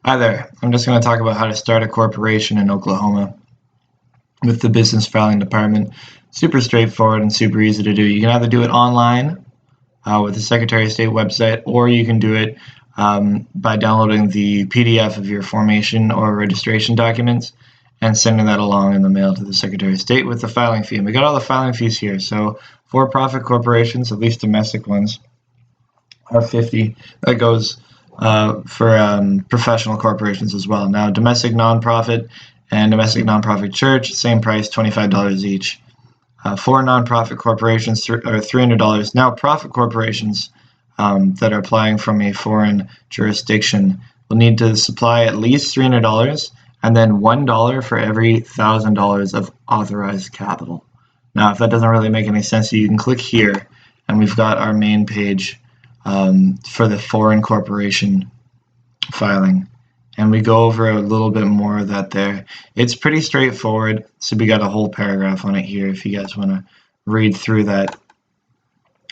Hi there. I'm just going to talk about how to start a corporation in Oklahoma with the business filing department. Super straightforward and super easy to do. You can either do it online with the Secretary of State website, or you can do it by downloading the PDF of your formation or registration documents and sending that along in the mail to the Secretary of State with the filing fee. And we got all the filing fees here. So for-profit corporations, at least domestic ones, are $50. That goes for professional corporations as well. Now, domestic nonprofit and domestic nonprofit church, same price, $25 each. For nonprofit corporations are $300. Now, profit corporations that are applying from a foreign jurisdiction will need to supply at least $300 and then $1 for every $1,000 of authorized capital. Now, if that doesn't really make any sense to you, you can click here, and we've got our main page for the foreign corporation filing, and we go over a little bit more of that there. It's pretty straightforward, so we got a whole paragraph on it here if you guys want to read through that,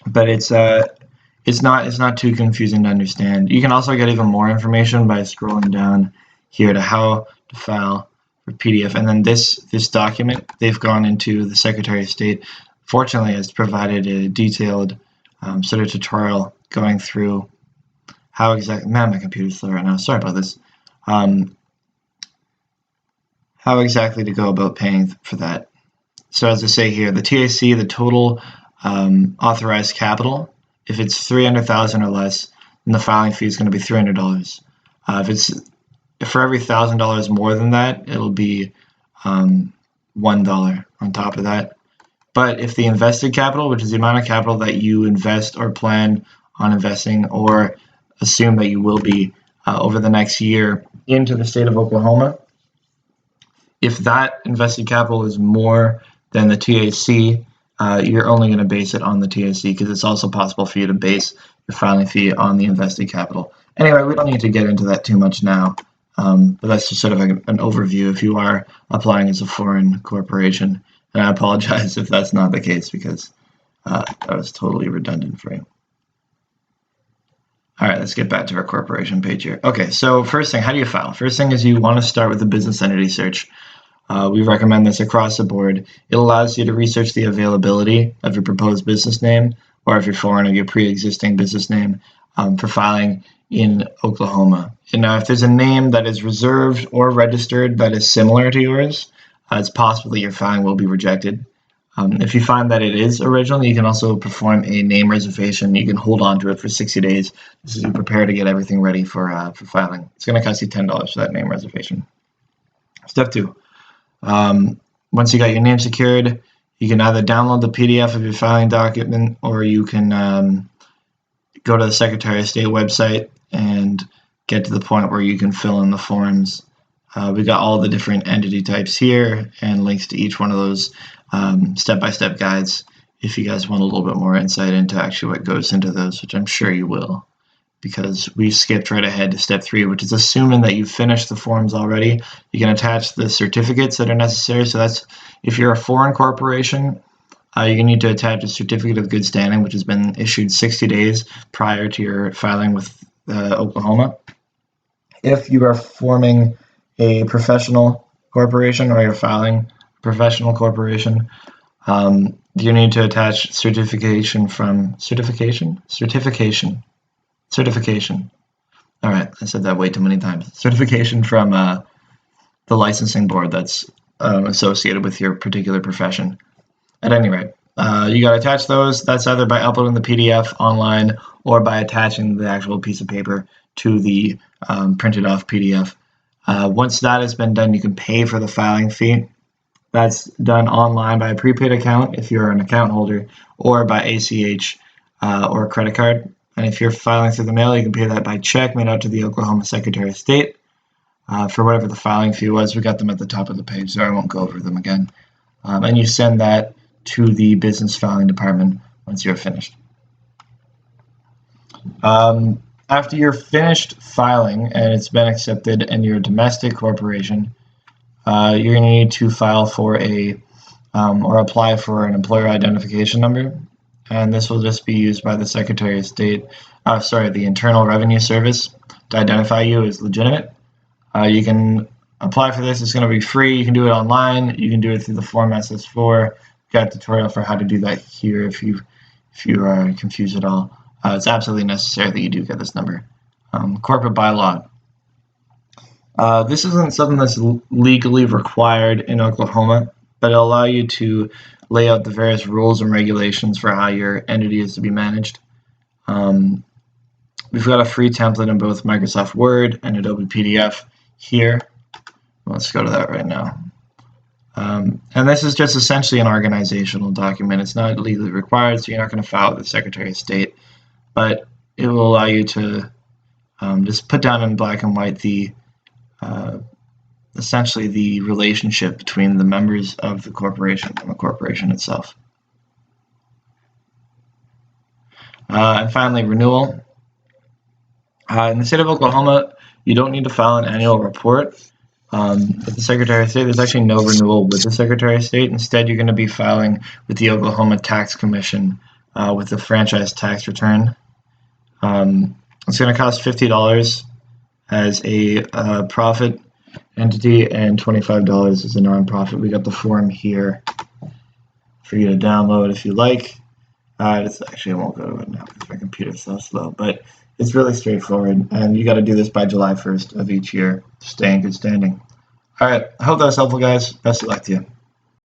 but it's not too confusing to understand. You can also get even more information by scrolling down here to how to file for PDF, and then this document, they've gone into the Secretary of State. Fortunately, has provided a detailed sort of tutorial going through how exactly, man, my computer's slow right now, sorry about this, how exactly to go about paying for that. So as I say here, the TAC, the total authorized capital, if it's $300,000 or less, then the filing fee is going to be $300. If it's for every $1,000 more than that, it'll be $1 on top of that. But if the invested capital, which is the amount of capital that you invest or plan on investing or assume that you will be over the next year into the state of Oklahoma, if that invested capital is more than the TAC, you're only going to base it on the TAC, because it's also possible for you to base your filing fee on the invested capital. Anyway, we don't need to get into that too much now, but that's just sort of an overview if you are applying as a foreign corporation. And I apologize if that's not the case, because that was totally redundant for you. All right, let's get back to our corporation page here. Okay, so first thing, how do you file? First thing is you want to start with the business entity search. We recommend this across the board. It allows you to research the availability of your proposed business name, or if you're foreign, of your pre-existing business name for filing in Oklahoma. And now if there's a name that is reserved or registered that is similar to yours, it's possible that your filing will be rejected. If you find that it is original, you can also perform a name reservation. You can hold on to it for 60 days as you prepare to get everything ready for filing. It's going to cost you $10 for that name reservation. Step 2. Once you got your name secured, you can either download the PDF of your filing document, or you can go to the Secretary of State website and get to the point where you can fill in the forms. We got all the different entity types here and links to each one of those step-by-step guides if you guys want a little bit more insight into actually what goes into those, which I'm sure you will, because we skipped right ahead to step 3, which is assuming that you've finished the forms already. You can attach the certificates that are necessary. So that's, if you're a foreign corporation, you need to attach a certificate of good standing, which has been issued 60 days prior to your filing with Oklahoma. If you are forming a professional corporation, or you're filing a professional corporation, you need to attach certification. All right, I said that way too many times. Certification from the licensing board that's associated with your particular profession. At any rate, you got to attach those. That's either by uploading the PDF online or by attaching the actual piece of paper to the printed off PDF. Once that has been done, you can pay for the filing fee. That's done online by a prepaid account if you're an account holder, or by ACH or a credit card. And if you're filing through the mail, you can pay that by check made out to the Oklahoma Secretary of State for whatever the filing fee was. We got them at the top of the page, so I won't go over them again. And you send that to the business filing department once you're finished. After you're finished filing and it's been accepted and you're a domestic corporation, you're going to need to file for or apply for an employer identification number. And this will just be used by the Secretary of State, the Internal Revenue Service, to identify you as legitimate. You can apply for this. It's going to be free. You can do it online. You can do it through the Form SS4. Got a tutorial for how to do that here if you are confused at all. It's absolutely necessary that you do get this number. Corporate bylaw. This isn't something that's legally required in Oklahoma, but it'll allow you to lay out the various rules and regulations for how your entity is to be managed. We've got a free template in both Microsoft Word and Adobe PDF here. Let's go to that right now. And this is just essentially an organizational document. It's not legally required, so you're not going to file with the Secretary of State, but it will allow you to just put down in black and white essentially the relationship between the members of the corporation and the corporation itself. And finally, renewal. In the state of Oklahoma, you don't need to file an annual report. With the Secretary of State, there's actually no renewal with the Secretary of State. Instead, you're going to be filing with the Oklahoma Tax Commission with the franchise tax return. It's going to cost $50 as a profit entity and $25 as a nonprofit. We got the form here for you to download if you like. It's actually, I won't go to it now because my computer's so slow, but it's really straightforward, and you got to do this by July 1st of each year to stay in good standing. All right, I hope that was helpful, guys. Best of luck to you.